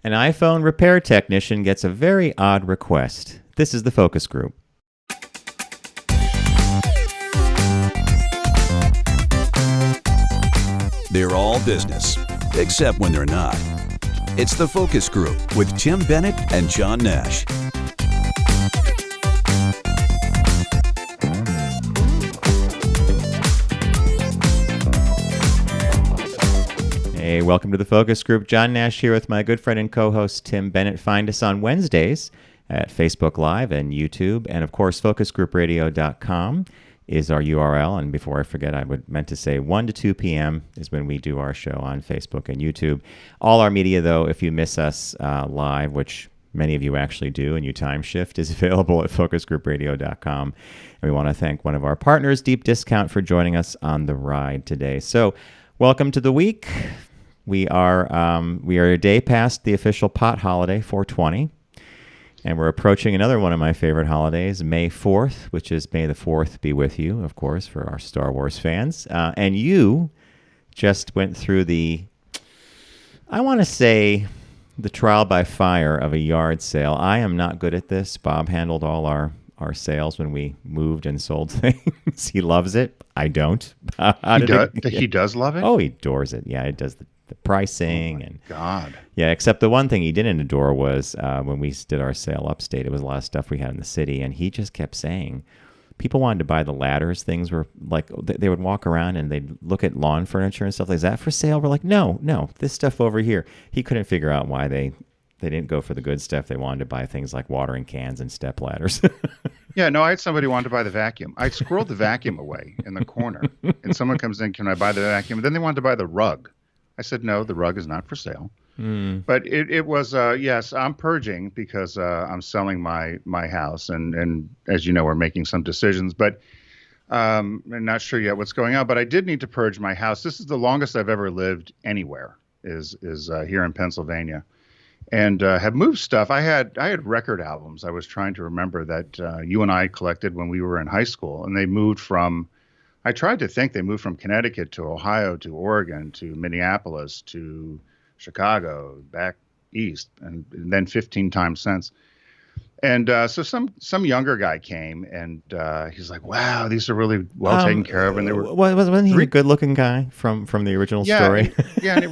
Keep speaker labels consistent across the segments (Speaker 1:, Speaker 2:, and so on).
Speaker 1: An iPhone repair technician gets a very odd request. This is the focus group.
Speaker 2: They're all business, except when they're not. It's the focus group with Tim Bennett and John Nash.
Speaker 1: Hey, welcome to the focus group. John Nash here with my good friend and co-host Tim Bennett. Find us on Wednesdays at Facebook Live and YouTube. And of course, focusgroupradio.com is our URL. And before I forget, I meant to say 1 to 2 p.m. is when we do our show on Facebook and YouTube. All our media, though, if you miss us live, which many of you actually do, and you time shift, is available at focusgroupradio.com. And we want to thank one of our partners, Deep Discount, for joining us on the ride today. So welcome to the week. We are a day past the official pot holiday, 420, and we're approaching another one of my favorite holidays, May 4th, which is May the 4th be with you, of course, for our Star Wars fans. And you just went through the trial by fire of a yard sale. I am not good at this. Bob handled all our sales when we moved and sold things. He loves it. I don't.
Speaker 3: He does love it?
Speaker 1: Oh, he adores it. Yeah, it does the pricing.
Speaker 3: Oh, God.
Speaker 1: Yeah, except the one thing he didn't adore was when we did our sale upstate, it was a lot of stuff we had in the city, and he just kept saying people wanted to buy the ladders. Things were like, they would walk around and they'd look at lawn furniture and stuff. Like, is that for sale? We're like, no, this stuff over here. He couldn't figure out why they didn't go for the good stuff. They wanted to buy things like watering cans and step ladders.
Speaker 3: Yeah, no, I had somebody wanted to buy the vacuum. I squirreled the vacuum away in the corner, and someone comes in, can I buy the vacuum? And then they wanted to buy the rug. I said, no, the rug is not for sale. But it was, yes, I'm purging because I'm selling my house. And as you know, we're making some decisions, but I'm not sure yet what's going on. But I did need to purge my house. This is the longest I've ever lived anywhere is here in Pennsylvania. And have moved stuff. I had record albums I was trying to remember that you and I collected when we were in high school. And they moved from, I tried to think they moved from Connecticut to Ohio to Oregon to Minneapolis to Chicago, back east, and then 15 times since. And so some younger guy came, and he's like, "Wow, these are really well taken care of." And there were
Speaker 1: wasn't he a good-looking guy from the original story?
Speaker 3: Yeah, and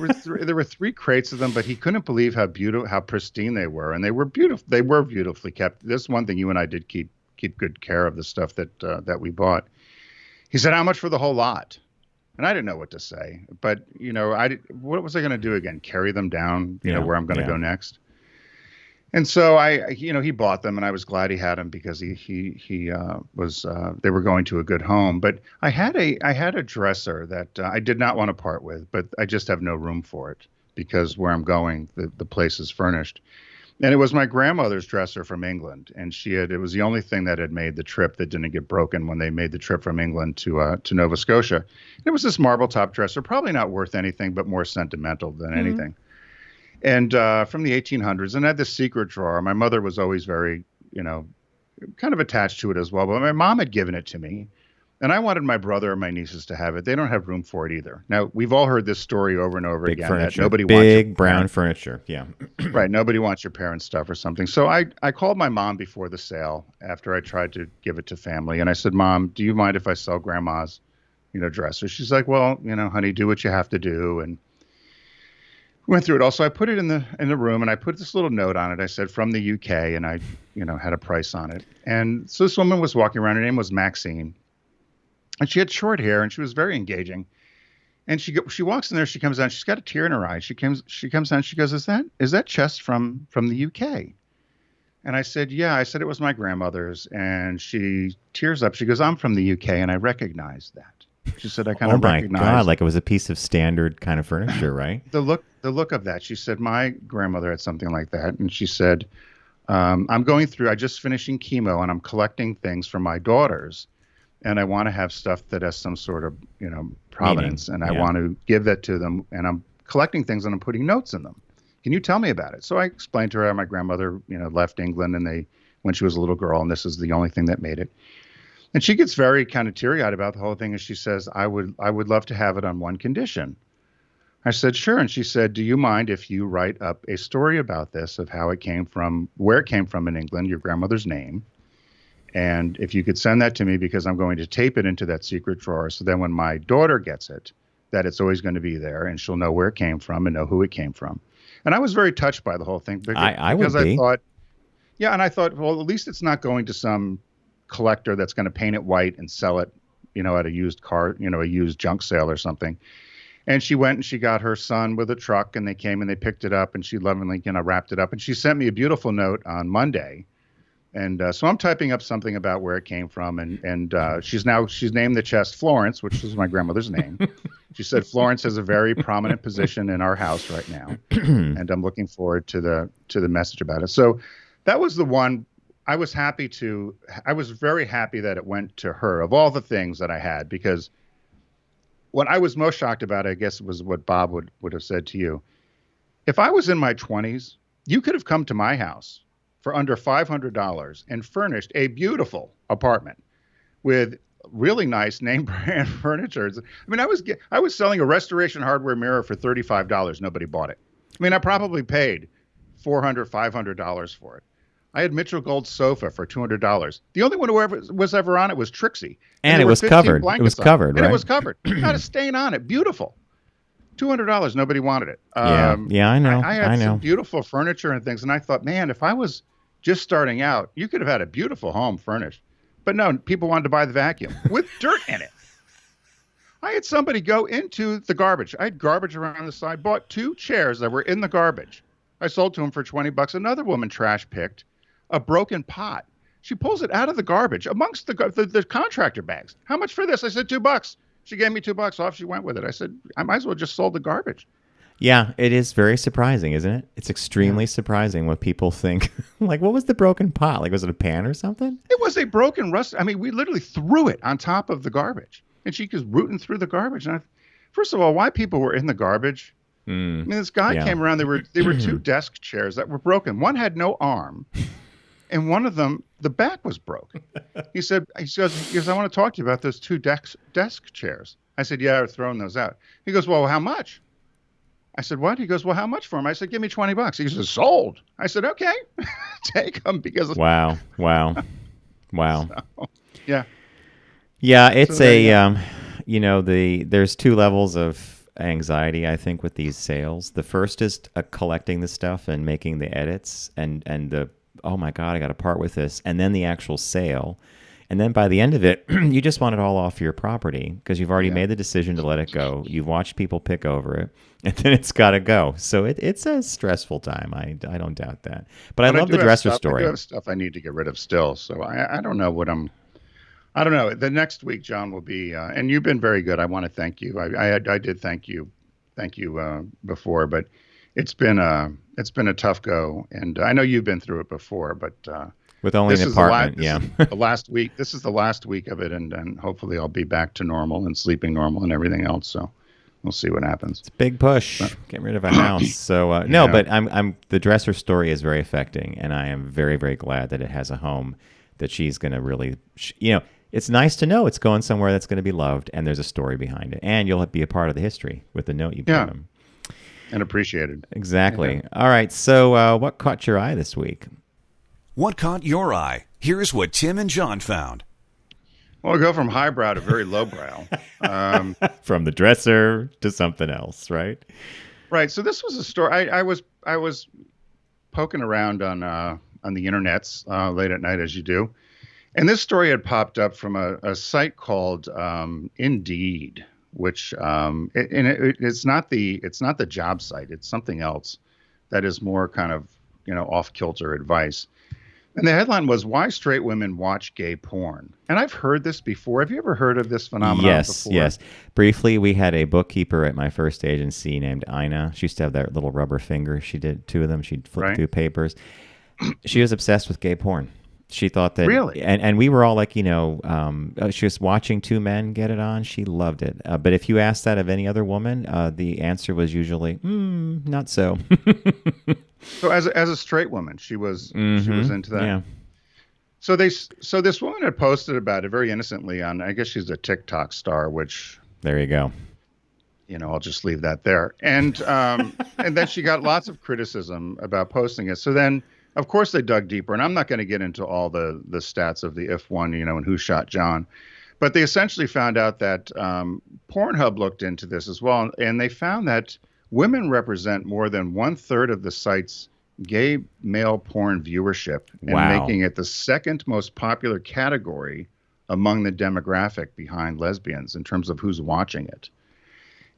Speaker 3: there were 3 crates of them, but he couldn't believe how pristine they were, and they were beautiful. They were beautifully kept. This one thing you and I did keep good care of the stuff that we bought. He said, "How much for the whole lot?" And I didn't know what to say, but what was I going to do again? Carry them down, where I'm going to go next. And so he bought them, and I was glad he had them because he was they were going to a good home. But I had a dresser that I did not want to part with, but I just have no room for it because where I'm going, the place is furnished. And it was my grandmother's dresser from England, and it was the only thing that had made the trip that didn't get broken when they made the trip from England to Nova Scotia. And it was this marble top dresser, probably not worth anything, but more sentimental than anything. And from the 1800s, and had this secret drawer. My mother was always very, kind of attached to it as well. But my mom had given it to me, and I wanted my brother and my nieces to have it. They don't have room for it either. Now, we've all heard this story over and over again.
Speaker 1: Furniture.
Speaker 3: That nobody wants
Speaker 1: big brown furniture. Yeah.
Speaker 3: Right. Nobody wants your parents' stuff or something. So I called my mom before the sale after I tried to give it to family. And I said, "Mom, do you mind if I sell Grandma's, dresser?" She's like, "Well, honey, do what you have to do." And went through it all. So I put it in the room, and I put this little note on it. I said, "From the UK," and I, had a price on it. And so this woman was walking around. Her name was Maxine, and she had short hair, and she was very engaging. And she walks in there. She comes down. She's got a tear in her eye. She comes down. She goes, "Is that chest from the UK?" And I said, "Yeah." I said it was my grandmother's, and she tears up. She goes, "I'm from the UK, and I recognize that." She said, "I kind of recognize." Oh my God!
Speaker 1: Like it was a piece of standard kind of furniture, right?
Speaker 3: The look of that. She said, "My grandmother had something like that," and she said, "I'm going through. I just finishing chemo, and I'm collecting things for my daughters, and I want to have stuff that has some sort of provenance, and I want to give that to them. And I'm collecting things, and I'm putting notes in them. Can you tell me about it?" So I explained to her how my grandmother, left England, and when she was a little girl, and this is the only thing that made it. And she gets very kind of teary-eyed about the whole thing, and she says, I would love to have it on one condition." I said, sure. And she said, do you mind if you write up a story about this, of how it came from, where it came from in England, your grandmother's name? And if you could send that to me, because I'm going to tape it into that secret drawer. So then when my daughter gets it, that it's always going to be there and she'll know where it came from and know who it came from. And I was very touched by the whole thing
Speaker 1: I would
Speaker 3: because
Speaker 1: be.
Speaker 3: I thought, yeah. And I thought, well, at least it's not going to some collector that's going to paint it white and sell it, at a used car, a used junk sale or something. And she went and she got her son with a truck, and they came and they picked it up, and she lovingly, wrapped it up. And she sent me a beautiful note on Monday. And so I'm typing up something about where it came from. And she's named the chest Florence, which is my grandmother's name. She said Florence has a very prominent position in our house right now. And I'm looking forward to the message about it. So that was the one I was very happy that it went to her, of all the things that I had, because what I was most shocked about, I guess, was what Bob would have said to you. If I was in my 20s, you could have come to my house for under $500 and furnished a beautiful apartment with really nice name brand furniture. I mean, I was selling a Restoration Hardware mirror for $35. Nobody bought it. I mean, I probably paid $400, $500 for it. I had Mitchell Gold's sofa for $200. The only one who was ever on it was Trixie.
Speaker 1: And it was covered. It was covered, right?
Speaker 3: And it was covered. Not a stain on it. Beautiful. $200. Nobody wanted it.
Speaker 1: Yeah, I know.
Speaker 3: I had some beautiful furniture and things, and I thought, man, if I was just starting out, you could have had a beautiful home furnished. But no, people wanted to buy the vacuum with dirt in it. I had somebody go into the garbage. I had garbage around the side, bought 2 chairs that were in the garbage. I sold to them for $20. Another woman trash picked a broken pot. She pulls it out of the garbage amongst the contractor bags. How much for this? I said $2. She gave me $2. Off she went with it. I said, I might as well just sold the garbage.
Speaker 1: Yeah, it is very surprising, isn't it? It's extremely surprising what people think. Like, what was the broken pot? Like, was it a pan or something?
Speaker 3: It was a broken rust. I mean, we literally threw it on top of the garbage, and she was rooting through the garbage. And first of all, why people were in the garbage? I mean, this guy came around. There were 2 desk chairs that were broken. One had no arm. And one of them, the back was broken. He goes, I want to talk to you about those 2 desk chairs. I said, yeah, we're throwing those out. He goes, well, how much? I said, what? He goes, well, how much for them? I said, give me $20. He says, sold. I said, okay, take them, because.
Speaker 1: Wow.
Speaker 3: So, yeah.
Speaker 1: Yeah, it's there's 2 levels of anxiety, I think, with these sales. The first is collecting the stuff and making the edits and the, oh my God, I got to part with this. And then the actual sale. And then by the end of it, you just want it all off your property because you've already made the decision to let it go. You've watched people pick over it, and then it's got to go. So it's a stressful time. I don't doubt that. But I love the dresser story.
Speaker 3: I do have stuff I need to get rid of still. So I don't know I don't know. The next week, John, will be, and you've been very good. I want to thank you. I did thank you before, but it's been a tough go, and I know you've been through it before, but
Speaker 1: with only an apartment,
Speaker 3: the last week. This is the last week of it, and hopefully I'll be back to normal and sleeping normal and everything else. So we'll see what happens.
Speaker 1: It's a big push, getting rid of a house. So no, but I'm the dresser story is very affecting, and I am very, very glad that it has a home that she's going to really, it's nice to know it's going somewhere that's going to be loved, and there's a story behind it, and you'll be a part of the history with the note you put them.
Speaker 3: And appreciated.
Speaker 1: Exactly. Yeah. All right. So what caught your eye this week?
Speaker 2: What caught your eye? Here's what Tim and John found.
Speaker 3: Well, I go from highbrow to very lowbrow.
Speaker 1: From the dresser to something else, right?
Speaker 3: Right. So this was a story. I was poking around on the internets late at night, as you do, and this story had popped up from a site called Indeed, which it's not the job site. It's something else that is more kind of off kilter advice. And the headline was, "Why Straight Women Watch Gay Porn." And I've heard this before. Have you ever heard of this phenomenon before?
Speaker 1: Yes. Briefly, we had a bookkeeper at my first agency named Ina. She used to have that little rubber finger. She did 2 of them. She'd flip through papers. She was obsessed with gay porn. She thought that,
Speaker 3: really,
Speaker 1: and we were all like, she was watching 2 men get it on. She loved it. But if you asked that of any other woman, the answer was usually, not so.
Speaker 3: So as a straight woman, she was into that.
Speaker 1: Yeah.
Speaker 3: So this woman had posted about it very innocently on, I guess she's a TikTok star, which
Speaker 1: there you go.
Speaker 3: I'll just leave that there. And then she got lots of criticism about posting it. So then, of course, they dug deeper. And I'm not going to get into all the stats of the if one, and who shot John. But they essentially found out that Pornhub looked into this as well. And they found that women represent more than 1/3 of the site's gay male porn viewership, and
Speaker 1: Wow.
Speaker 3: making it the second most popular category among the demographic behind lesbians in terms of who's watching it.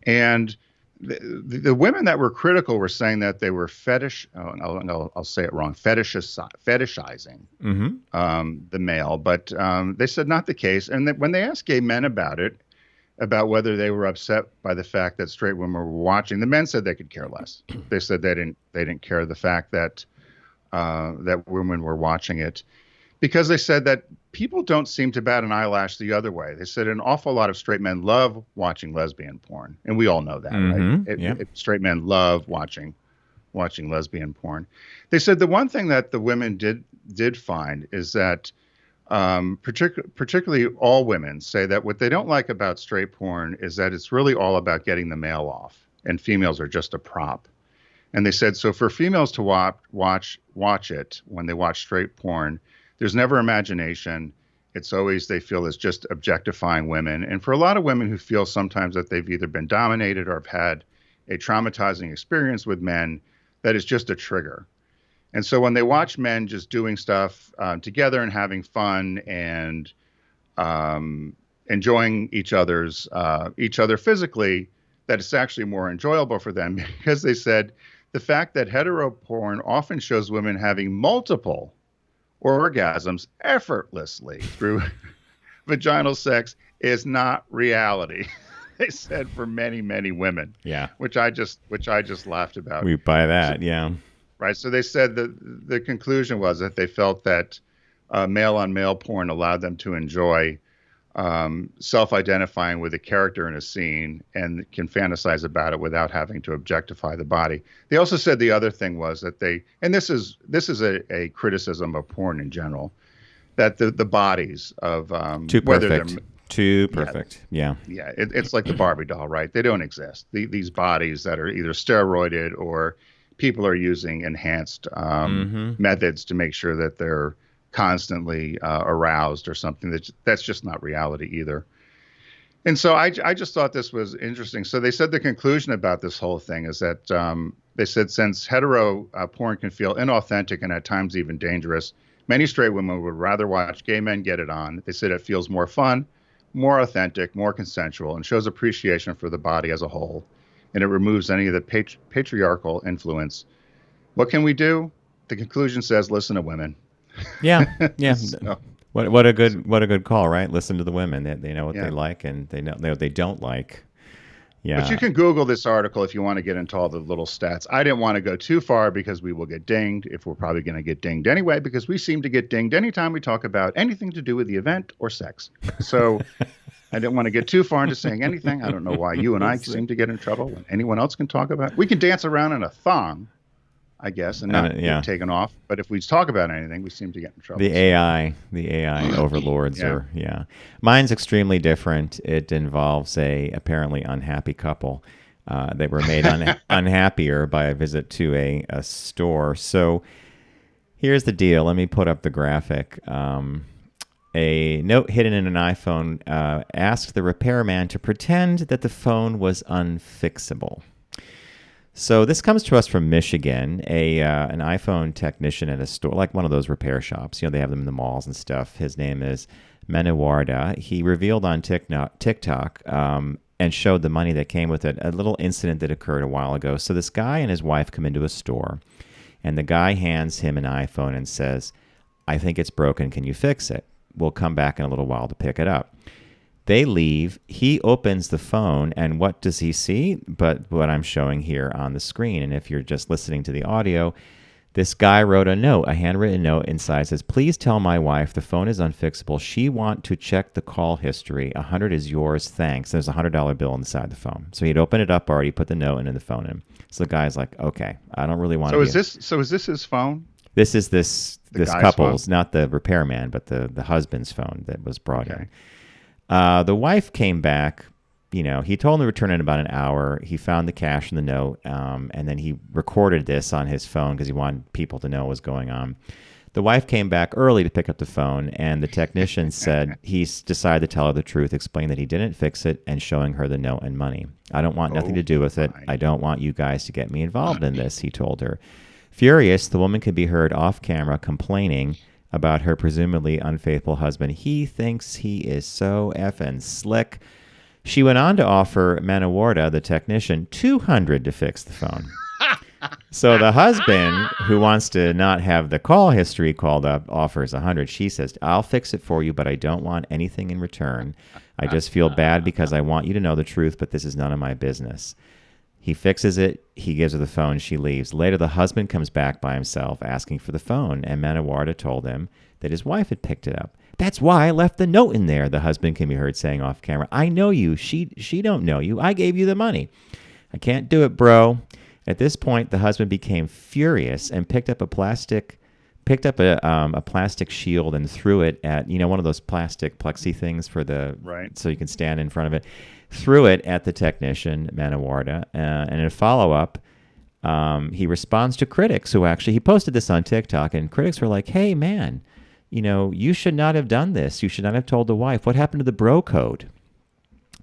Speaker 3: And the women that were critical were saying that they were I'll say it wrong, fetishizing the male, but they said not the case. And that when they asked gay men about it, about whether they were upset by the fact that straight women were watching, the men said they could care less. They said they didn't care the fact that that women were watching it, because they said that people don't seem to bat an eyelash the other way. They said an awful lot of straight men love watching lesbian porn, and we all know that, right? Straight men love watching lesbian porn. They said the one thing that the women did find is that particularly all women say that what they don't like about straight porn is that it's really all about getting the male off, and females are just a prop. And they said, so for females to watch it when they watch straight porn, there's never imagination. It's always, they feel, it's just objectifying women. And for a lot of women who feel sometimes that they've either been dominated or have had a traumatizing experience with men, that is just a trigger. And so when they watch men just doing stuff together and having fun and enjoying each other physically, that it's actually more enjoyable for them, because they said the fact that hetero porn often shows women having multiple orgasms effortlessly through vaginal sex is not reality. They said for many, many women.
Speaker 1: Yeah.
Speaker 3: Which I just laughed about.
Speaker 1: We buy that. Yeah.
Speaker 3: Right. So they said that the conclusion was that they felt that male on male porn allowed them to enjoy self-identifying with a character in a scene and can fantasize about it without having to objectify the body. They also said the other thing was that and this is a criticism of porn in general, that the bodies of
Speaker 1: Too
Speaker 3: whether
Speaker 1: perfect. Too perfect. Yeah.
Speaker 3: Yeah, it's like the Barbie doll, right? They don't exist. These bodies that are either steroided or people are using enhanced methods to make sure that they're constantly aroused or something. That's just not reality either. And so I just thought this was interesting. So they said the conclusion about this whole thing is that they said since hetero porn can feel inauthentic and at times even dangerous, many straight women would rather watch gay men get it on. They said it feels more fun, more authentic, more consensual, and shows appreciation for the body as a whole. And it removes any of the patriarchal influence. What can we do? The conclusion says, listen to women.
Speaker 1: Yeah. Yeah.
Speaker 3: So,
Speaker 1: What a good call, right? Listen to the women. They know what
Speaker 3: Yeah.
Speaker 1: they like, and they know what they don't like. Yeah.
Speaker 3: But you can Google this article if you want to get into all the little stats. I didn't want to go too far because we will get dinged, if we're probably going to get dinged anyway, because we seem to get dinged anytime we talk about anything to do with the event or sex. So I didn't want to get too far into saying anything. I don't know why you and I seem to get in trouble when anyone else can talk about it. We can dance around in a thong, I guess, and not
Speaker 1: yeah.
Speaker 3: get taken off. But if we talk about anything, we seem to get in trouble.
Speaker 1: The AI overlords are, yeah. Mine's extremely different. It involves a apparently unhappy couple. They were made unhappier by a visit to a store. So here's the deal. Let me put up the graphic. A note hidden in an iPhone asked the repairman to pretend that the phone was unfixable. So this comes to us from Michigan. An iPhone technician at a store, like one of those repair shops. They have them in the malls and stuff. His name is Menewarda. He revealed on TikTok and showed the money that came with it, a little incident that occurred a while ago. So this guy and his wife come into a store, and the guy hands him an iPhone and says, "I think it's broken. Can you fix it? We'll come back in a little while to pick it up." They leave. He opens the phone, and what does he see? But what I'm showing here on the screen. And if you're just listening to the audio, this guy wrote a note, a handwritten note inside. Says, "Please tell my wife the phone is unfixable. She want to check the call history. 100 is yours. Thanks." There's a $100 bill inside the phone. So he'd opened it up already, put the note in the phone in. So the guy's like, "Okay, I don't really want to."
Speaker 3: So is this his phone?
Speaker 1: This is this
Speaker 3: guy's
Speaker 1: couple's,
Speaker 3: phone?
Speaker 1: not the repairman, but the husband's phone that was brought in. The wife came back he told him to return in about an hour. He found the cash in the note, and then he recorded this on his phone because he wanted people to know what was going on. The wife came back early to pick up the phone, and the technician said he's decided to tell her the truth, explain that he didn't fix it, and showing her the note and money. I don't want nothing to do with it. I don't want you guys to get me involved in this, he told her. Furious, the woman could be heard off camera complaining about her presumably unfaithful husband. He thinks he is so effing slick. She went on to offer Manawarda, the technician, $200 to fix the phone. So the husband, who wants to not have the call history called up, offers $100. She says, I'll fix it for you, but I don't want anything in return. I just feel bad because I want you to know the truth, but this is none of my business. He fixes it. He gives her the phone. She leaves. Later, the husband comes back by himself asking for the phone, and Manawarda told him that his wife had picked it up. That's why I left the note in there, the husband can be heard saying off camera. I know you. She don't know you. I gave you the money. I can't do it, bro. At this point, the husband became furious and picked up a plastic shield and threw it at, one of those plastic plexi things for so you can stand in front of it. Threw it at the technician, Manawarda, and in a follow-up, he responds to critics he posted this on TikTok, and critics were like, hey, man, you should not have done this. You should not have told the wife. What happened to the bro code?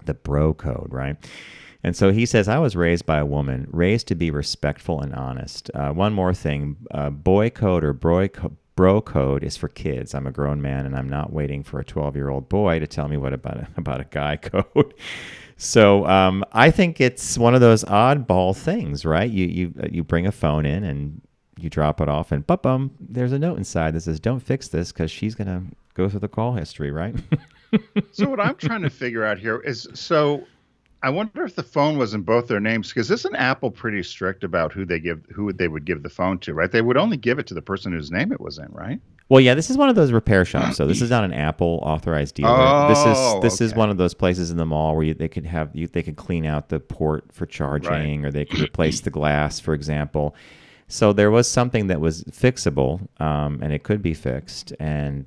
Speaker 1: The bro code, right? And so he says, I was raised by a woman, raised to be respectful and honest. One more thing, boy code or bro code is for kids. I'm a grown man, and I'm not waiting for a 12-year-old boy to tell me what about a guy code. So I think it's one of those oddball things, right? You bring a phone in and you drop it off, and there's a note inside that says, don't fix this because she's going to go through the call history, right?
Speaker 3: So what I'm trying to figure out here is, I wonder if the phone was in both their names, because isn't Apple pretty strict about who they would give the phone to, right? They would only give it to the person whose name it was in, right?
Speaker 1: Well, yeah, this is one of those repair shops, so this is not an Apple authorized dealer. This is one of those places in the mall where they could clean out the port for charging, right, or they could replace the glass, for example. So there was something that was fixable, and it could be fixed, and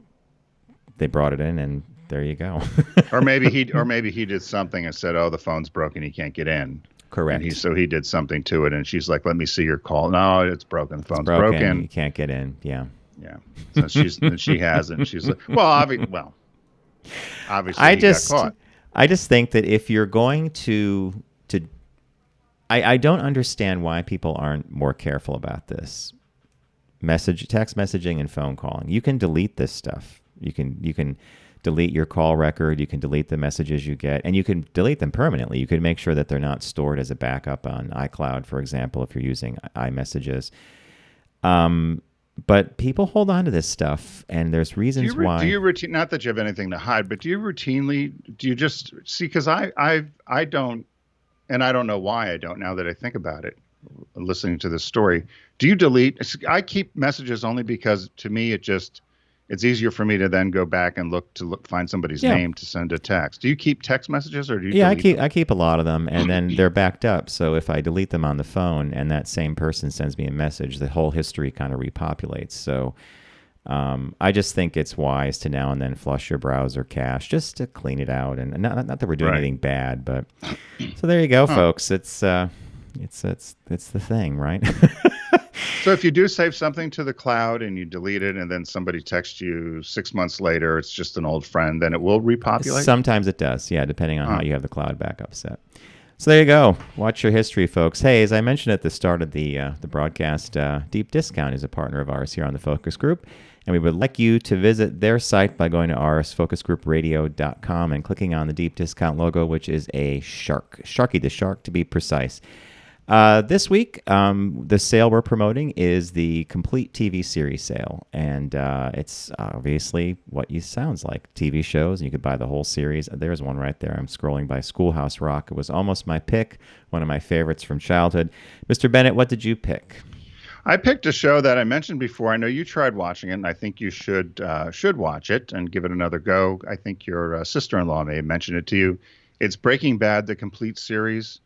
Speaker 1: they brought it in, and there you go.
Speaker 3: or maybe he did something and said, "Oh, the phone's broken. He can't get in."
Speaker 1: Correct.
Speaker 3: And he did something to it, and she's like, "Let me see your call." No, it's broken. The phone's broken.
Speaker 1: You can't get in. Yeah.
Speaker 3: Yeah. So she has it. And she's like, obviously, he got caught.
Speaker 1: I just think that if you're going to I don't understand why people aren't more careful about this. Text messaging and phone calling. You can delete this stuff. You can delete your call record. You can delete the messages you get, and you can delete them permanently. You can make sure that they're not stored as a backup on iCloud, for example, if you're using iMessages. But people hold on to this stuff, and there's reasons why.
Speaker 3: Do you not that you have anything to hide, but do you just see? Because I don't, and I don't know why I don't now that I think about it, listening to this story. Do you delete? I keep messages only because to me it's easier for me to then go back and find somebody's name to send a text. Do you keep text messages, or do you?
Speaker 1: Yeah, I keep a lot of them, and then they're backed up. So if I delete them on the phone and that same person sends me a message, the whole history kind of repopulates. So I just think it's wise to now and then flush your browser cache just to clean it out, and not that we're doing anything bad, but so there you go, folks. It's the thing, right?
Speaker 3: So if you do save something to the cloud and you delete it, and then somebody texts you 6 months later, it's just an old friend, then it will repopulate?
Speaker 1: Sometimes it does, yeah, depending on how you have the cloud backup set. So there you go. Watch your history, folks. Hey, as I mentioned at the start of the broadcast, Deep Discount is a partner of ours here on the Focus Group, and we would like you to visit their site by going to rsfocusgroupradio.com and clicking on the Deep Discount logo, which is a shark. Sharky the Shark, to be precise. This week, the sale we're promoting is the complete TV series sale, and it's obviously what it sounds like, TV shows, and you could buy the whole series. There's one right there. I'm scrolling by Schoolhouse Rock. It was almost my pick, one of my favorites from childhood. Mr. Bennett, what did you pick?
Speaker 3: I picked a show that I mentioned before. I know you tried watching it, and I think you should watch it and give it another go. I think your sister-in-law may have mentioned it to you. It's Breaking Bad, the complete series.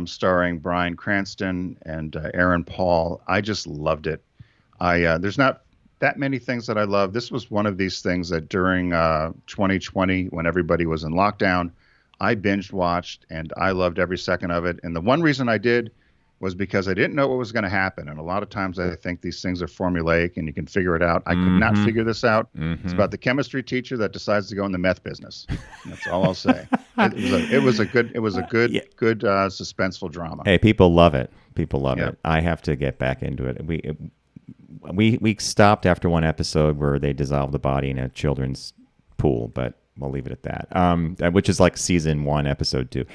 Speaker 3: Starring Bryan Cranston and Aaron Paul. I just loved it. There's not that many things that I love. This was one of these things that during 2020, when everybody was in lockdown, I binged watched, and I loved every second of it. And the one reason I did was because I didn't know what was going to happen. And a lot of times I think these things are formulaic and you can figure it out. I could not figure this out. It's about the chemistry teacher that decides to go in the meth business. That's all I'll say. It was a good suspenseful drama.
Speaker 1: Hey, people love it. People love it. I have to get back into it. We stopped after one episode where they dissolved the body in a children's pool, but we'll leave it at that. Which is like season 1, episode 2.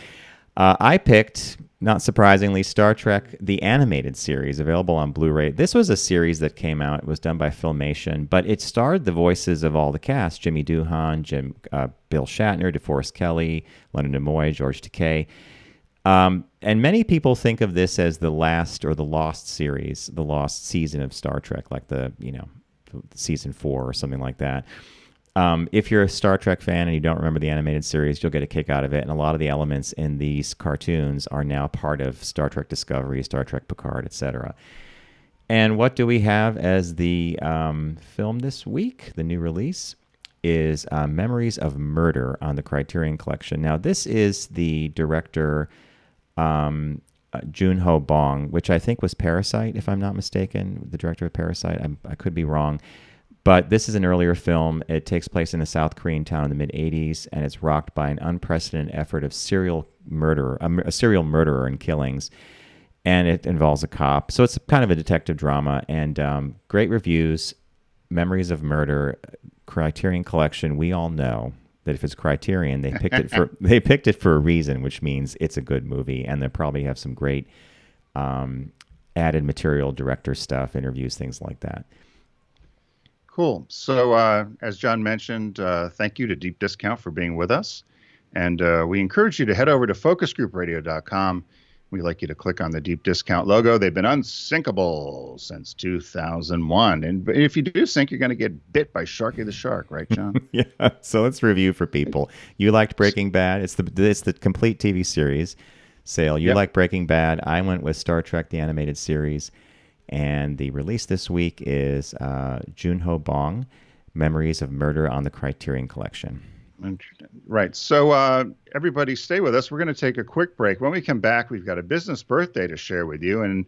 Speaker 1: I picked, not surprisingly, Star Trek, the animated series, available on Blu-ray. This was a series that came out. It was done by Filmation, but it starred the voices of all the cast: Jimmy Doohan, Bill Shatner, DeForest Kelley, Leonard Nimoy, George Takei. And many people think of this as the last or the lost series, the lost season of Star Trek, like season 4 or something like that. If you're a Star Trek fan and you don't remember the animated series, you'll get a kick out of it. And a lot of the elements in these cartoons are now part of Star Trek Discovery, Star Trek Picard, etc. And what do we have as the film this week? The new release is Memories of Murder on the Criterion Collection. Now, this is the director Joon-ho Bong, which I think was Parasite, if I'm not mistaken, the director of Parasite. I could be wrong. But this is an earlier film. It takes place in a South Korean town in the mid-'80s, and it's rocked by an unprecedented effort of serial murderer and killings. And it involves a cop. So it's kind of a detective drama, and great reviews. Memories of Murder, Criterion Collection. We all know that if it's Criterion, they picked it for a reason, which means it's a good movie, and they'll probably have some great added material, director stuff, interviews, things like that.
Speaker 3: Cool. So as John mentioned, thank you to Deep Discount for being with us. And we encourage you to head over to focusgroupradio.com. We'd like you to click on the Deep Discount logo. They've been unsinkable since 2001. And if you do sink, you're going to get bit by Sharky the Shark, right, John?
Speaker 1: Yeah. So let's review for people. You liked Breaking Bad. It's the complete TV series. Sale. You like Breaking Bad. I went with Star Trek, the animated series. And the release this week is Joon-ho Bong, Memories of Murder on the Criterion Collection.
Speaker 3: Right. So everybody stay with us. We're going to take a quick break. When we come back, we've got a business birthday to share with you. And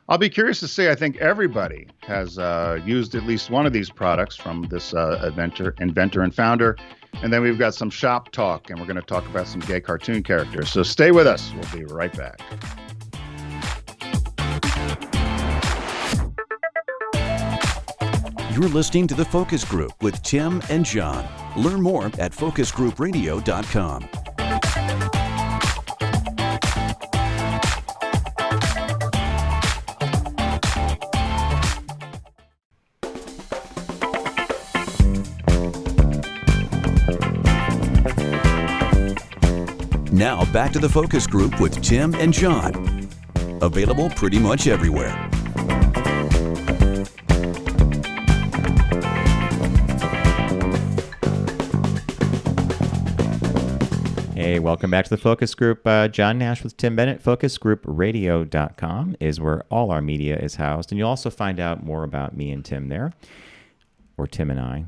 Speaker 3: I'll be curious to say, I think everybody has used at least one of these products from this inventor and founder. And then we've got some shop talk, and we're going to talk about some gay cartoon characters. So stay with us. We'll be right back.
Speaker 2: You're listening to The Focus Group with Tim and John. Learn more at focusgroupradio.com. Now back to The Focus Group with Tim and John. Available pretty much everywhere.
Speaker 1: Hey, welcome back to the Focus Group. John Nash with Tim Bennett. FocusGroupRadio.com is where all our media is housed. And you'll also find out more about me and Tim there. Or Tim and I.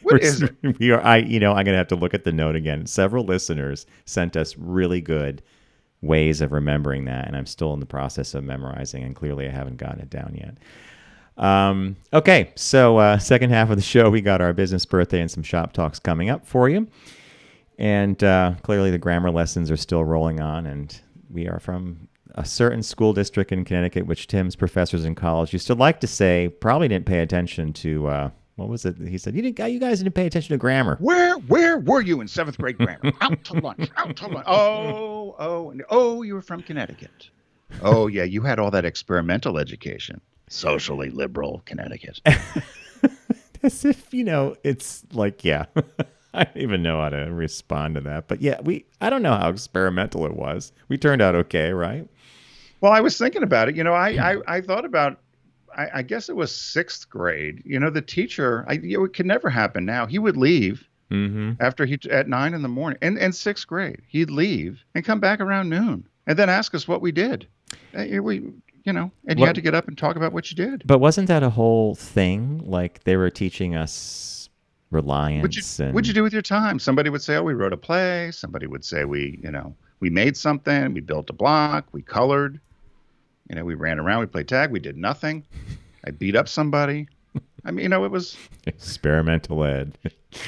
Speaker 3: What is it?
Speaker 1: I'm going to have to look at the note again. Several listeners sent us really good ways of remembering that. And I'm still in the process of memorizing. And clearly I haven't gotten it down yet. Okay, so second half of the show, we got our business birthday and some shop talks coming up for you. And clearly the grammar lessons are still rolling on, and we are from a certain school district in Connecticut, which Tim's professors in college used to like to say probably didn't pay attention to, what was it? He said, you guys didn't pay attention to grammar.
Speaker 3: Where were you in 7th grade grammar? Out to lunch. Oh, you were from Connecticut. Oh, yeah, you had all that experimental education. Socially liberal Connecticut.
Speaker 1: As if, it's like, yeah. I don't even know how to respond to that. But yeah, I don't know how experimental it was. We turned out okay, right?
Speaker 3: Well, I was thinking about it. I thought about, I guess it was 6th grade. The teacher, it could never happen now. He would leave after at 9 in the morning. In 6th grade, he'd leave and come back around noon and then ask us what we did. And you had to get up and talk about what you did.
Speaker 1: But wasn't that a whole thing? Like they were teaching us reliance
Speaker 3: What'd you
Speaker 1: and
Speaker 3: do with your time? Somebody would say, oh, we wrote a play. Somebody would say we made something, we built a block, we colored, we ran around, we played tag, we did nothing. I beat up somebody. I mean, it was
Speaker 1: experimental ed.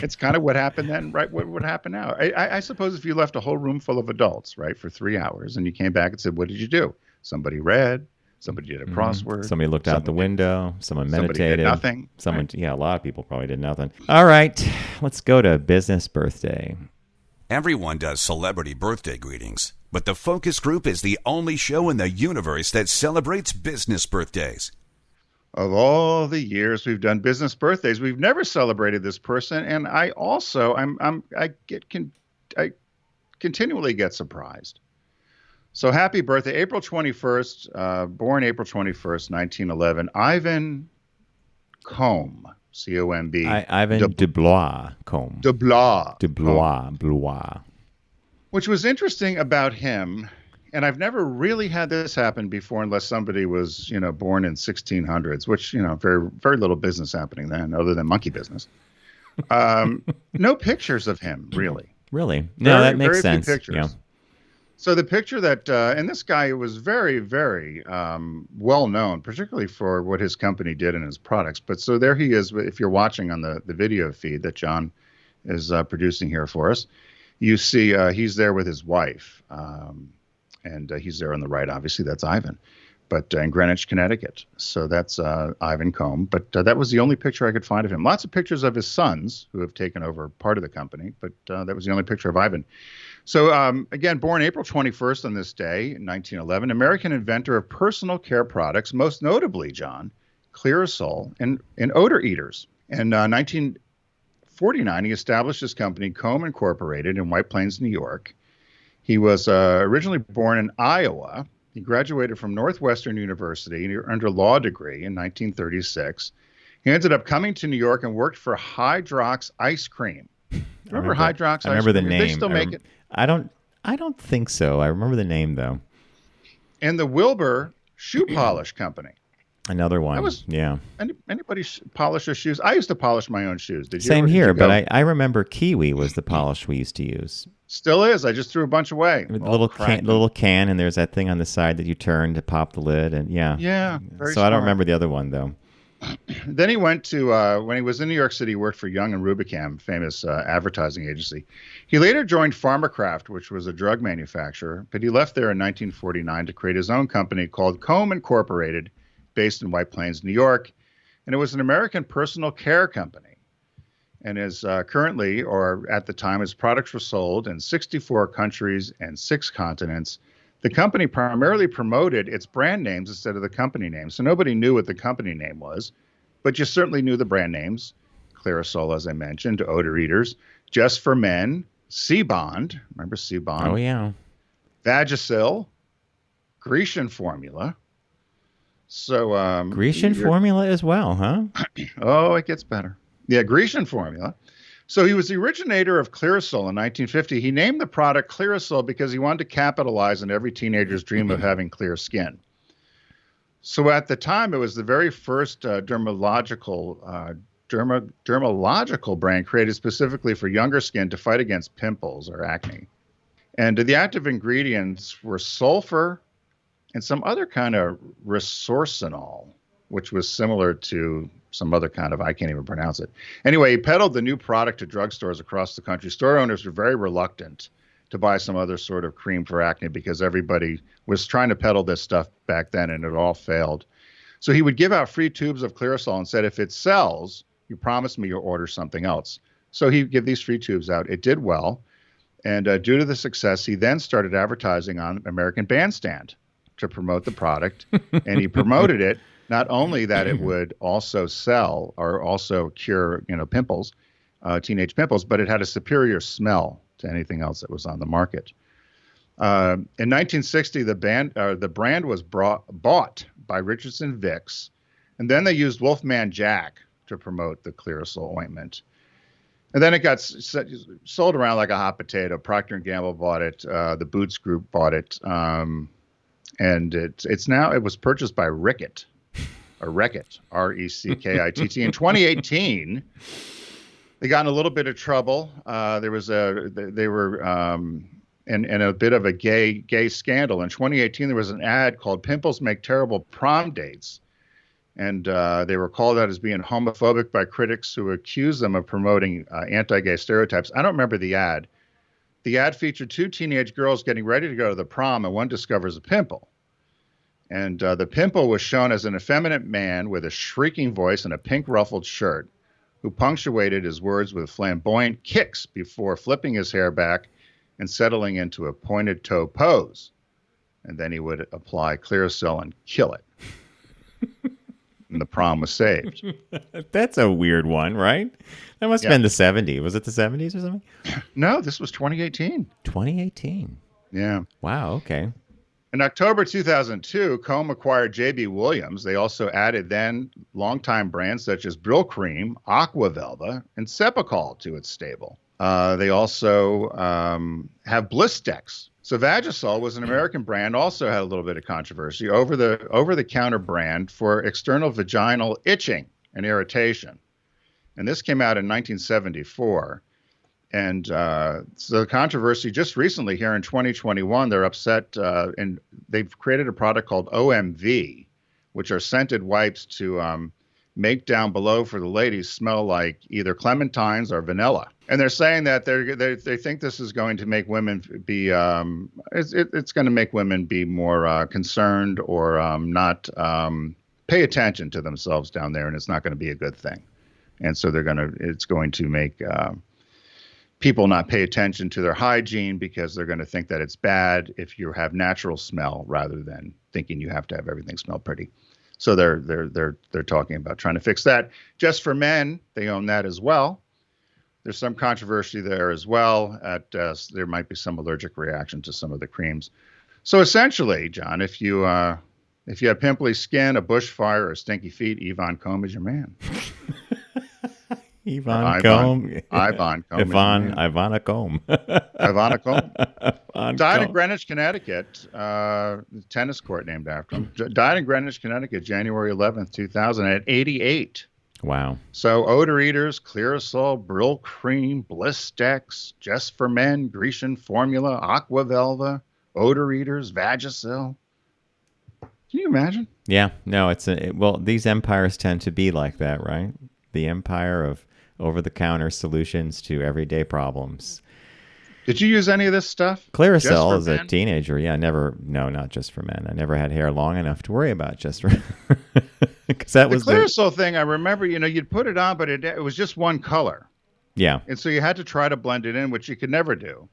Speaker 3: it's kind of what happened then, right? What would happen now? I suppose if you left a whole room full of adults, right, for 3 hours and you came back and said, what did you do? Somebody read, somebody did a crossword.
Speaker 1: Somebody looked out the window. Someone meditated.
Speaker 3: Somebody did nothing. Right.
Speaker 1: Yeah, a lot of people probably did nothing. All right, let's go to business birthday.
Speaker 2: Everyone does celebrity birthday greetings, but the Focus Group is the only show in the universe that celebrates business birthdays.
Speaker 3: Of all the years we've done business birthdays, we've never celebrated this person, and I also I continually get surprised. So happy birthday, April 21st, born April 21st, 1911, Ivan Combe, C-O-M-B.
Speaker 1: Ivan Dubois Combe. Dubois.
Speaker 3: Which was interesting about him, and I've never really had this happen before unless somebody was, born in 1600s, which, very, very little business happening then other than monkey business. No pictures of him, really.
Speaker 1: Really? No, that makes sense.
Speaker 3: Few pictures. Yeah. So the picture that, and this guy was very, very well known, particularly for what his company did and his products. But so there he is, if you're watching on the video feed that John is producing here for us, you see he's there with his wife. And he's there on the right, obviously, that's Ivan, but in Greenwich, Connecticut. So that's Ivan Combe. But that was the only picture I could find of him. Lots of pictures of his sons who have taken over part of the company, but that was the only picture of Ivan. So again, born April 21st on this day, in 1911, American inventor of personal care products, most notably, John, Clearasil and odor eaters. In 1949, he established his company, Combe Incorporated, in White Plains, New York. He was originally born in Iowa. He graduated from Northwestern University and he earned a law degree in 1936. He ended up coming to New York and worked for Hydrox Ice Cream. Remember Hydrox Ice Cream?
Speaker 1: I remember the name.
Speaker 3: They still make it?
Speaker 1: I don't think so. I remember the name, though.
Speaker 3: And the Wilbur Shoe Polish Company.
Speaker 1: Another one. Yeah.
Speaker 3: Anybody polish their shoes? I used to polish my own shoes. Did you?
Speaker 1: Same here, but I remember Kiwi was the polish we used to use.
Speaker 3: Still is. I just threw a bunch away.
Speaker 1: Little can, and there's that thing on the side that you turn to pop the lid, and yeah.
Speaker 3: Yeah.
Speaker 1: Very smart. I don't remember the other one though.
Speaker 3: Then he went to when he was in New York City, he worked for Young and Rubicam, famous advertising agency. He later joined Pharmacraft, which was a drug manufacturer, but he left there in 1949 to create his own company called Combe Incorporated, based in White Plains, New York, and it was an American personal care company. And is currently, or at the time, his products were sold in 64 countries and 6 continents. The company primarily promoted its brand names instead of the company name. So nobody knew what the company name was, but you certainly knew the brand names. Clearasil, as I mentioned, Odor Eaters, Just for Men, C-Bond, remember C-Bond?
Speaker 1: Oh, yeah.
Speaker 3: Vagisil, Grecian Formula. So
Speaker 1: Grecian Formula as well, huh?
Speaker 3: Oh, it gets better. Yeah, Grecian Formula. So he was the originator of Clearasil in 1950. He named the product Clearasil because he wanted to capitalize on every teenager's dream of having clear skin. So at the time, it was the very first dermatological brand created specifically for younger skin to fight against pimples or acne. And the active ingredients were sulfur and some other kind of resorcinol, which was similar to some other kind of, I can't even pronounce it. Anyway, he peddled the new product to drugstores across the country. Store owners were very reluctant to buy some other sort of cream for acne because everybody was trying to peddle this stuff back then and it all failed. So he would give out free tubes of Clearasil and said, if it sells, you promise me you'll order something else. So he'd give these free tubes out. It did well. And due to the success, he then started advertising on American Bandstand to promote the product. And he promoted it. Not only that it would also sell or also cure, pimples, teenage pimples, but it had a superior smell to anything else that was on the market. In 1960, the brand was bought by Richardson Vicks, and then they used Wolfman Jack to promote the Clearasil ointment. And then it got sold around like a hot potato. Procter & Gamble bought it. The Boots Group bought it. And it was purchased by Reckitt. Or Reckitt, R-E-C-K-I-T-T. In 2018, They got in a little bit of trouble. They were in a bit of a gay scandal. In 2018, there was an ad called "Pimples Make Terrible Prom Dates," and they were called out as being homophobic by critics who accused them of promoting anti-gay stereotypes. I don't remember the ad. The ad featured two teenage girls getting ready to go to the prom, and one discovers a pimple. And the pimple was shown as an effeminate man with a shrieking voice and a pink ruffled shirt, who punctuated his words with flamboyant kicks before flipping his hair back and settling into a pointed toe pose. And then he would apply Clearasil and kill it. And the prom was saved.
Speaker 1: That's a weird one, right? That must have been the 70s. Was it the 70s or something?
Speaker 3: No, this was 2018.
Speaker 1: 2018.
Speaker 3: Yeah.
Speaker 1: Wow, okay.
Speaker 3: In October 2002, Combe acquired J.B. Williams. They also added then longtime brands such as Brill Cream, Aqua Velva, and Cepacol to its stable. They also have Blistex. So Vagisil was an American brand, also had a little bit of controversy, over-the-counter brand for external vaginal itching and irritation. And this came out in 1974. And so the controversy just recently here in 2021, they're upset and they've created a product called OMV, which are scented wipes to make down below for the ladies smell like either clementines or vanilla. And they're saying that they think this is going to make women be it's going to make women be more concerned or not pay attention to themselves down there, and it's not going to be a good thing. And so it's going to make people not pay attention to their hygiene because they're going to think that it's bad if you have natural smell rather than thinking you have to have everything smell pretty. So they're talking about trying to fix that. Just for Men, they own that as well. There's some controversy there as well. There might be some allergic reaction to some of the creams. So essentially, John, if you have pimply skin, a bushfire, or stinky feet, Yvonne Combe is your man.
Speaker 1: Ivana Combe.
Speaker 3: Ivana Combe. Died in Greenwich, Connecticut. Tennis court named after him. Died in Greenwich, Connecticut, January 11th, 2000, at 88.
Speaker 1: Wow.
Speaker 3: So Odor Eaters, Clearasil, Brill Cream, Blistex, Just for Men, Grecian Formula, Aqua Velva, Odor Eaters, Vagisil. Can you imagine?
Speaker 1: Yeah. No, these empires tend to be like that, right? The empire of over-the-counter solutions to everyday problems.
Speaker 3: Did you use any of this stuff?
Speaker 1: Clearasil as a teenager, not Just for Men. I never had hair long enough to worry about Just for because that was
Speaker 3: the Clearasil thing. I remember, you'd put it on, but it was just one color.
Speaker 1: Yeah,
Speaker 3: and so you had to try to blend it in, which you could never do.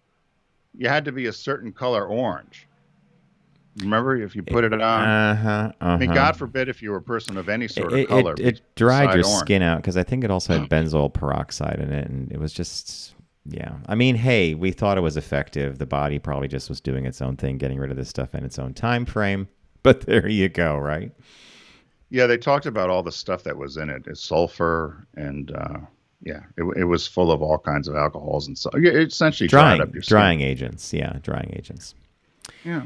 Speaker 3: You had to be a certain color orange. Remember, if you put it on, I mean, God forbid if you were a person of any sort of color.
Speaker 1: It dried your skin out because I think it also had benzoyl peroxide in it, and it was just, yeah. I mean, hey, we thought it was effective. The body probably just was doing its own thing, getting rid of this stuff in its own time frame. But there you go, right?
Speaker 3: Yeah, they talked about all the stuff that was in it. It's sulfur and, it was full of all kinds of alcohols and stuff. It essentially dried up your skin.
Speaker 1: Drying agents. Yeah, drying agents.
Speaker 3: Yeah.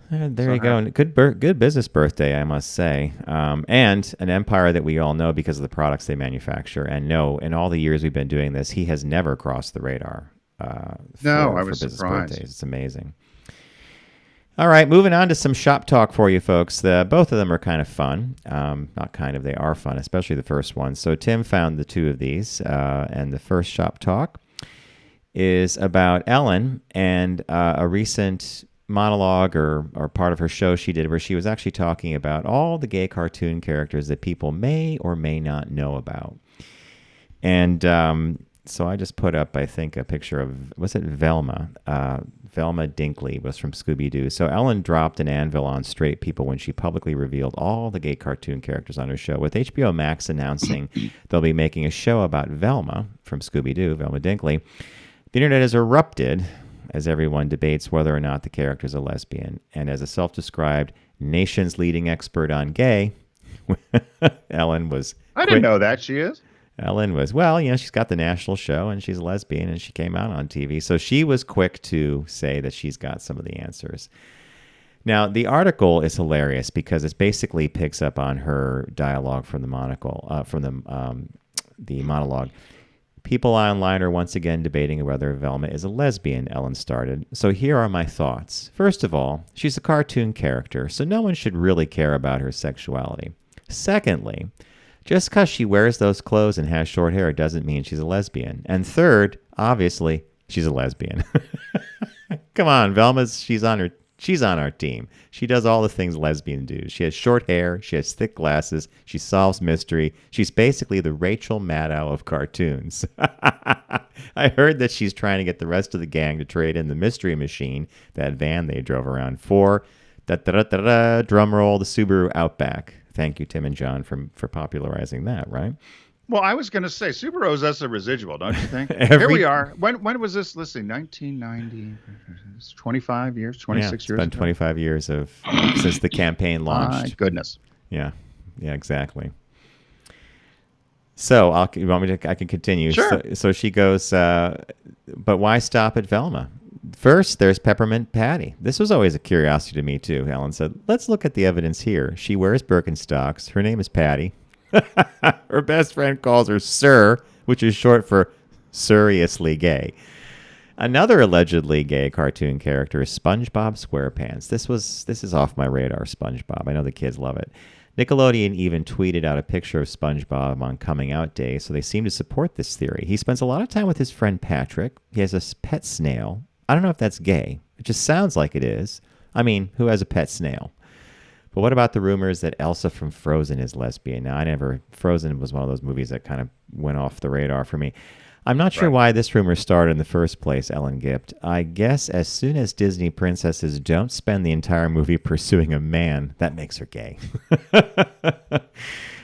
Speaker 1: There you go. Good business birthday, I must say. And an empire that we all know because of the products they manufacture. And no, in all the years we've been doing this, he has never crossed the radar.
Speaker 3: I was surprised.
Speaker 1: Birthdays. It's amazing. All right, moving on to some shop talk for you folks. Both of them are kind of fun. Not kind of, they are fun, especially the first one. So Tim found the two of these. And the first shop talk is about Ellen and a recent monologue or part of her show she did where she was actually talking about all the gay cartoon characters that people may or may not know about. And so I just put up, I think, a picture of, was it Velma? Velma Dinkley was from Scooby-Doo. So Ellen dropped an anvil on straight people when she publicly revealed all the gay cartoon characters on her show, with HBO Max announcing they'll be making a show about Velma from Scooby-Doo, Velma Dinkley. The internet has erupted as everyone debates whether or not the character is a lesbian. And as a self-described nation's leading expert on gay, Ellen was...
Speaker 3: I didn't know that she is.
Speaker 1: Ellen was, she's got the national show and she's a lesbian and she came out on TV. So she was quick to say that she's got some of the answers. Now, the article is hilarious because it basically picks up on her dialogue from the monologue. People online are once again debating whether Velma is a lesbian, Ellen started. So here are my thoughts. First of all, she's a cartoon character, so no one should really care about her sexuality. Secondly, just because she wears those clothes and has short hair doesn't mean she's a lesbian. And third, obviously, she's a lesbian. Come on, she's on our team. She does all the things lesbians do. She has short hair. She has thick glasses. She solves mystery. She's basically the Rachel Maddow of cartoons. I heard that she's trying to get the rest of the gang to trade in the mystery machine, that van they drove around for. Drum roll, the Subaru Outback. Thank you, Tim and John, for popularizing that, right?
Speaker 3: Well, I was going to say, Super owes us a residual, don't you think? Here we are. When was this? Let's see, 1990. It's 25 years, 26
Speaker 1: years.
Speaker 3: It's
Speaker 1: been 25 years since the campaign launched.
Speaker 3: My goodness.
Speaker 1: Yeah, exactly. So I can continue.
Speaker 3: Sure.
Speaker 1: So she goes, but why stop at Velma? First, there's Peppermint Patty. This was always a curiosity to me, too. Ellen said, let's look at the evidence here. She wears Birkenstocks. Her name is Patty. Her best friend calls her Sir, which is short for seriously gay. Another allegedly gay cartoon character is SpongeBob SquarePants. This is off my radar, SpongeBob. I know the kids love it. Nickelodeon even tweeted out a picture of SpongeBob on Coming Out Day, so they seem to support this theory. He spends a lot of time with his friend Patrick. He has a pet snail. I don't know if that's gay. It just sounds like it is. I mean, who has a pet snail? But what about the rumors that Elsa from Frozen is lesbian? Now, Frozen was one of those movies that kind of went off the radar for me. I'm not sure why this rumor started in the first place, Ellen Gipt. I guess as soon as Disney princesses don't spend the entire movie pursuing a man, that makes her gay.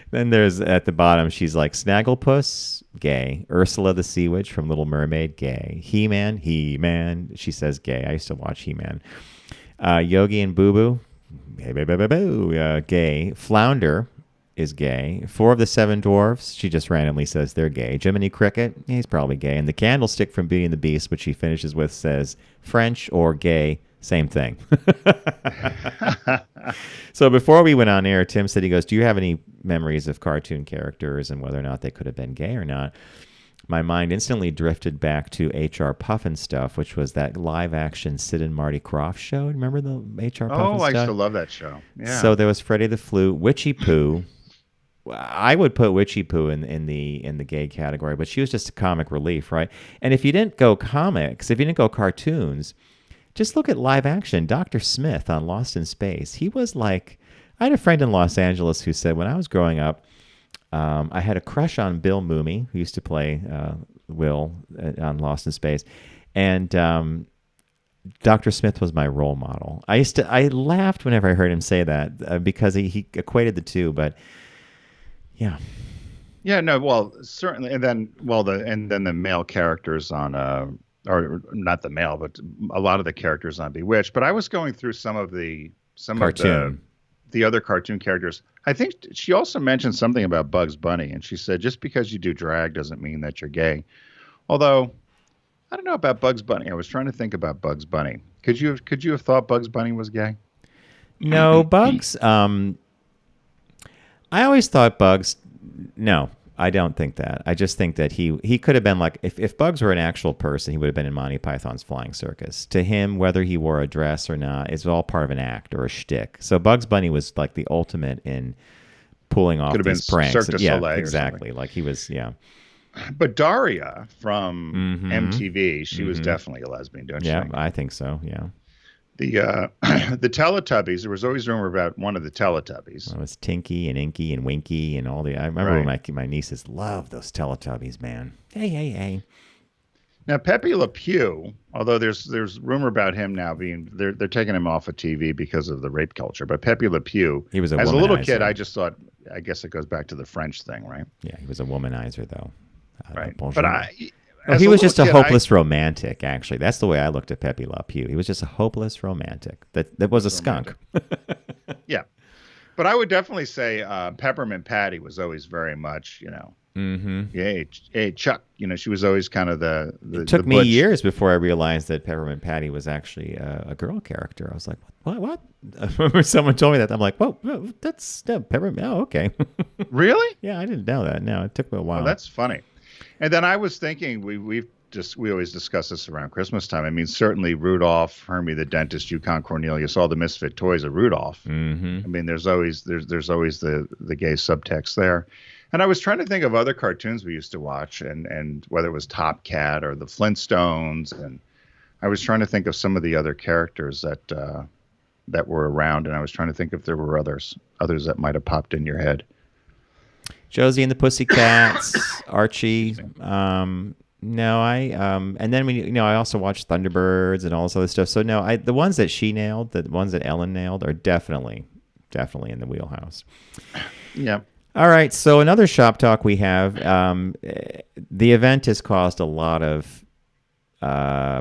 Speaker 1: Then there's, at the bottom, she's like Snagglepuss, gay. Ursula the Sea Witch from Little Mermaid, gay. He-Man, she says gay. I used to watch He-Man. Yogi and Boo Boo, gay. Flounder is gay. 4 of the 7 dwarfs, she just randomly says they're gay. Jiminy Cricket, he's probably gay. And the Candlestick from Beauty and the Beast, which she finishes with, says French or gay, same thing. So before we went on air, Tim said, he goes, do you have any memories of cartoon characters and whether or not they could have been gay or not? My mind instantly drifted back to H.R. Puffin stuff, which was that live-action Sid and Marty Krofft show. Remember the H.R. Puffin stuff?
Speaker 3: Oh, I used to love that show. Yeah.
Speaker 1: So there was Freddie the Flute, Witchy Poo. I would put Witchy Poo in the gay category, but she was just a comic relief, right? And if you didn't go comics, if you didn't go cartoons, just look at live action. Dr. Smith on Lost in Space. He was like, I had a friend in Los Angeles who said when I was growing up, I had a crush on Bill Mooney, who used to play Will on Lost in Space, and Dr. Smith was my role model. I laughed whenever I heard him say that because he equated the two, but yeah.
Speaker 3: Yeah, no, well, certainly, and then the male characters on or not the male, but a lot of the characters on Bewitched. But I was going through some of the other cartoon characters. I think she also mentioned something about Bugs Bunny, and she said just because you do drag doesn't mean that you're gay. Although I don't know about Bugs Bunny. I was trying to think about Bugs Bunny. Could you have thought Bugs Bunny was gay?
Speaker 1: No, Bugs. I always thought Bugs. No, I don't think that. I just think that he could have been like, if Bugs were an actual person, he would have been in Monty Python's Flying Circus. To him, whether he wore a dress or not, it's all part of an act or a shtick. So Bugs Bunny was like the ultimate in pulling off these pranks.
Speaker 3: Cirque du Soleil,
Speaker 1: exactly. Like he was, yeah.
Speaker 3: But Daria from MTV, she was definitely a lesbian, don't you think?
Speaker 1: Yeah, I think so, yeah.
Speaker 3: The Teletubbies, there was always rumor about one of the Teletubbies.
Speaker 1: Well, it was Tinky and Inky and Winky and all the... I remember my nieces loved those Teletubbies, man. Hey.
Speaker 3: Now, Pepe Le Pew, although there's rumor about him now being... They're taking him off of TV because of the rape culture. But Pepe Le Pew,
Speaker 1: he was a
Speaker 3: as a little
Speaker 1: womanizer.
Speaker 3: kid, I just thought... I guess it goes back to the French thing, right?
Speaker 1: Yeah, he was a womanizer, though.
Speaker 3: Right.
Speaker 1: Bonjour.
Speaker 3: But
Speaker 1: he was just a hopeless romantic, actually. That's the way I looked at Pepe Le Pew. He was just a hopeless romantic. That was a skunk.
Speaker 3: Yeah. But I would definitely say Peppermint Patty was always very much, yeah, hey, Chuck. She was always kind of the
Speaker 1: It took me years before I realized that Peppermint Patty was actually a girl character. I was like, what? I remember someone told me that. I'm like, whoa, that's Peppermint. Oh, okay.
Speaker 3: Really?
Speaker 1: Yeah, I didn't know that. No, it took me a while.
Speaker 3: Oh, that's funny. And then I was thinking, we always discuss this around Christmas time. I mean, certainly Rudolph, Hermie the dentist, Yukon Cornelius, all the misfit toys of Rudolph.
Speaker 1: Mm-hmm.
Speaker 3: I mean, there's always the gay subtext there. And I was trying to think of other cartoons we used to watch, and whether it was Top Cat or the Flintstones, and I was trying to think of some of the other characters that were around, and I was trying to think if there were others that might have popped in your head.
Speaker 1: Josie and the Pussycats, Archie. No, and then I also watched Thunderbirds and all this other stuff. So no, the ones that she nailed, the ones that Ellen nailed, are definitely in the wheelhouse.
Speaker 3: Yeah.
Speaker 1: All right. So another shop talk we have. The event has caused a lot of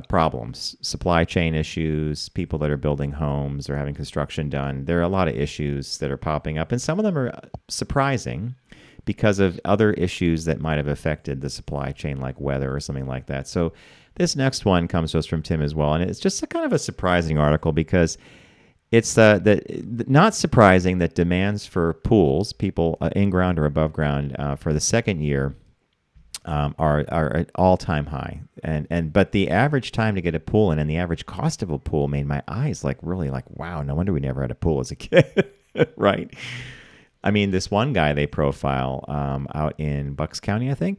Speaker 1: problems, supply chain issues, people that are building homes or having construction done. There are a lot of issues that are popping up, and some of them are surprising because of other issues that might have affected the supply chain, like weather or something like that. So this next one comes to us from Tim as well, and it's just a kind of a surprising article because it's not surprising that demands for pools, people in ground or above ground, for the second year are at all-time high. But the average time to get a pool in and the average cost of a pool made my eyes really wow, no wonder we never had a pool as a kid, right? I mean, this one guy they profile out in Bucks County, I think,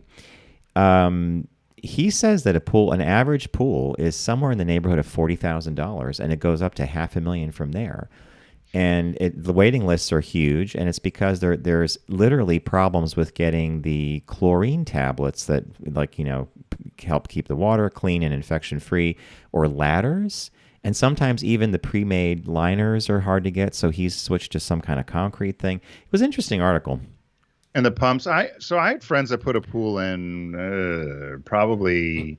Speaker 1: he says that an average pool is somewhere in the neighborhood of $40,000, and it goes up to $500,000 from there. And the waiting lists are huge, and it's because there's literally problems with getting the chlorine tablets that help keep the water clean and infection-free, or ladders. And sometimes even the pre-made liners are hard to get, so he's switched to some kind of concrete thing. It was an interesting article.
Speaker 3: And the pumps. I had friends that put a pool in probably,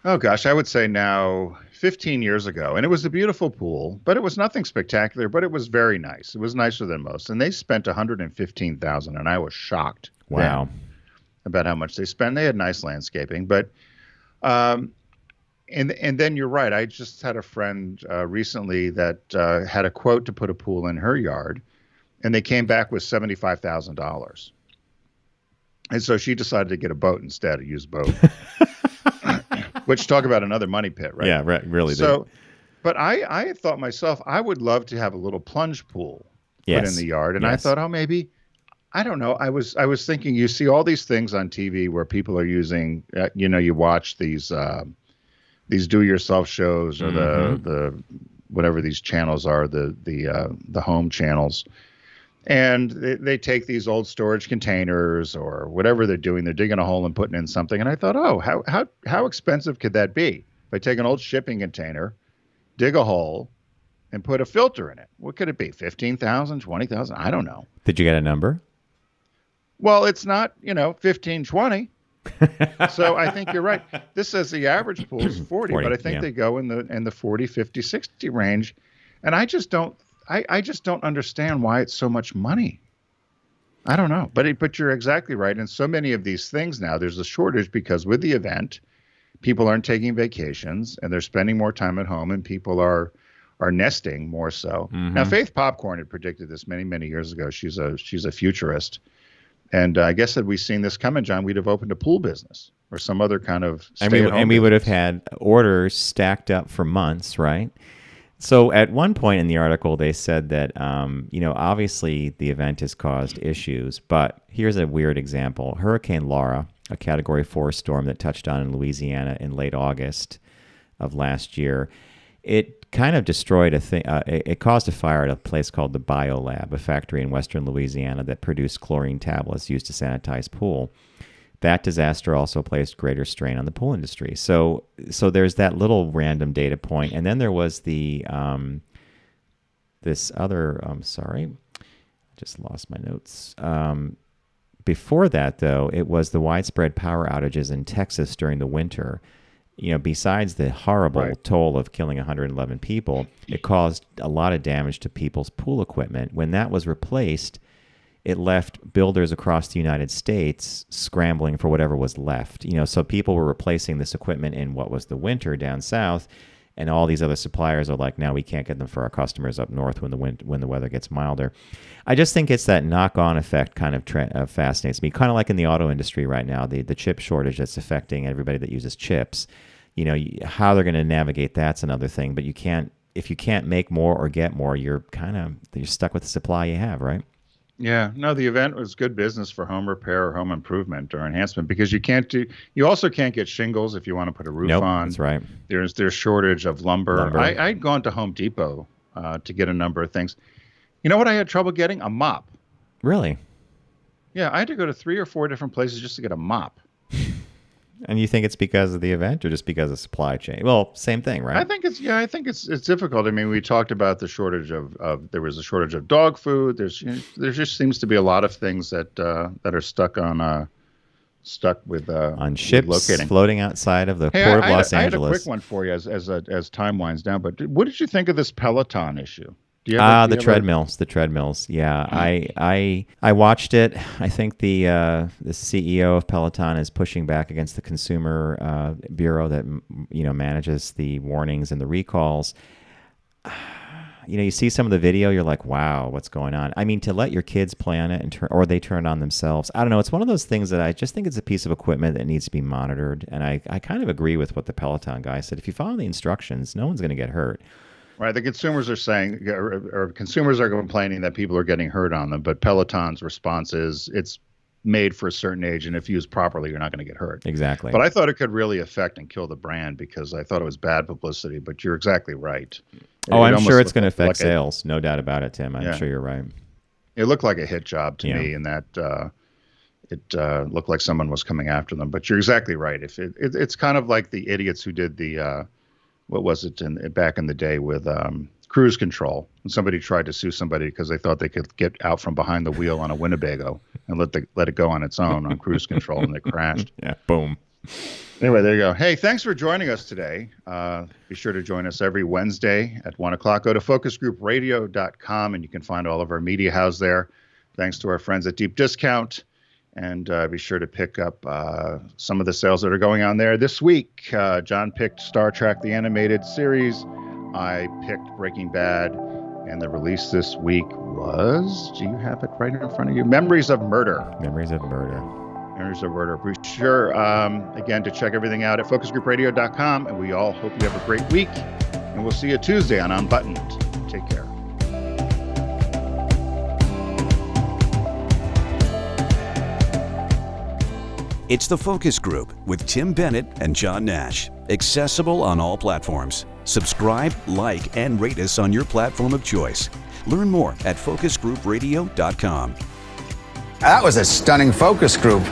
Speaker 3: oh gosh, I would say now 15 years ago. And it was a beautiful pool, but it was nothing spectacular, but it was very nice. It was nicer than most. And they spent $115,000, and I was shocked.
Speaker 1: Wow.
Speaker 3: About how much they spent. They had nice landscaping, but And then you're right. I just had a friend recently that had a quote to put a pool in her yard, and they came back with $75,000. And so she decided to get a boat instead, a used boat. Which, talk about another money pit, right?
Speaker 1: Yeah, right, really.
Speaker 3: So, but I thought myself, I would love to have a little plunge pool put in the yard. And I thought, maybe, I don't know. I was thinking, you see all these things on TV where people are using, you watch these do-it-yourself shows, or the whatever these channels are, the home channels, and they take these old storage containers or whatever they're doing. They're digging a hole and putting in something. And I thought, how expensive could that be? If I take an old shipping container, dig a hole, and put a filter in it, what could it be? $15,000, $20,000? I don't know.
Speaker 1: Did you get a number?
Speaker 3: Well, it's not 15, 20. So I think you're right. This says the average pool is 40, but I think they go in the 40, 50, 60 range. And I just don't understand why it's so much money. I don't know. But you're exactly right. And so many of these things now, there's a shortage because with the event, people aren't taking vacations and they're spending more time at home, and people are nesting more so. Mm-hmm. Now, Faith Popcorn had predicted this many, many years ago. She's a futurist. And I guess had we seen this coming, John, we'd have opened a pool business or some other kind of stay-at-home
Speaker 1: and we would have had orders stacked up for months, right? So at one point in the article, they said that, obviously the event has caused issues, but here's a weird example. Hurricane Laura, a Category 4 storm that touched down in Louisiana in late August of last year, it kind of destroyed it caused a fire at a place called the BioLab, a factory in western Louisiana that produced chlorine tablets used to sanitize pool. That disaster also placed greater strain on the pool industry. So there's that little random data point. And then there was this other, sorry, I just lost my notes. Before that, though, it was the widespread power outages in Texas during the winter. Besides the horrible toll of killing 111 people, it caused a lot of damage to people's pool equipment. When that was replaced, it left builders across the United States scrambling for whatever was left. So people were replacing this equipment in what was the winter down south, And all these other suppliers are like, now we can't get them for our customers up north when the weather gets milder. I just think it's that knock-on effect kind of fascinates me. Kind of like in the auto industry right now, the chip shortage that's affecting everybody that uses chips. How they're going to navigate, that's another thing. But if you can't make more or get more, you're stuck with the supply you have, right?
Speaker 3: Yeah, no, the event was good business for home repair or home improvement or enhancement, because you also can't get shingles if you want to put a roof on.
Speaker 1: That's right.
Speaker 3: There's shortage of lumber. I'd gone to Home Depot to get a number of things. You know what I had trouble getting? A mop.
Speaker 1: Really?
Speaker 3: Yeah, I had to go to 3 or 4 different places just to get a mop.
Speaker 1: And you think it's because of the event or just because of supply chain? Well, same thing, right?
Speaker 3: I think it's difficult. I mean, we talked about the shortage of there was a shortage of dog food. There just seems to be a lot of things that are stuck with
Speaker 1: on ships
Speaker 3: locating.
Speaker 1: Floating outside of the port of Los Angeles.
Speaker 3: I had a quick one for you as time winds down. But what did you think of this Peloton issue?
Speaker 1: The treadmills. Yeah, I watched it. I think the CEO of Peloton is pushing back against the consumer bureau that manages the warnings and the recalls. You see some of the video, you're like, wow, what's going on? I mean, to let your kids play on it or they turn it on themselves. I don't know. It's one of those things that I just think it's a piece of equipment that needs to be monitored. And I kind of agree with what the Peloton guy said. If you follow the instructions, no one's going to get hurt.
Speaker 3: Right. The consumers are saying, or consumers are complaining that people are getting hurt on them. But Peloton's response is it's made for a certain age, and if used properly, you're not going to get hurt.
Speaker 1: Exactly.
Speaker 3: But I thought it could really affect and kill the brand because I thought it was bad publicity. But you're exactly right.
Speaker 1: I'm sure it's going to affect sales. No doubt about it, Tim. I'm sure you're right.
Speaker 3: It looked like a hit job to me, in that it looked like someone was coming after them. But you're exactly right. If it's kind of like the idiots who did the what was it back in the day with cruise control, and somebody tried to sue somebody because they thought they could get out from behind the wheel on a Winnebago and let it go on its own on cruise control, and it crashed.
Speaker 1: Yeah, boom.
Speaker 3: Anyway, there you go. Hey, thanks for joining us today. Be sure to join us every Wednesday at 1 o'clock. Go to focusgroupradio.com, and you can find all of our media housed there. Thanks to our friends at Deep Discount. And be sure to pick up some of the sales that are going on there. This week, John picked Star Trek, the animated series. I picked Breaking Bad. And the release this week was, do you have it right in front of you? Memories of Murder.
Speaker 1: Memories of Murder.
Speaker 3: Be sure, again, to check everything out at focusgroupradio.com. And we all hope you have a great week. And we'll see you Tuesday on Unbuttoned. Take care.
Speaker 2: It's The Focus Group with Tim Bennett and John Nash. Accessible on all platforms. Subscribe, like, and rate us on your platform of choice. Learn more at focusgroupradio.com.
Speaker 4: That was a stunning focus group.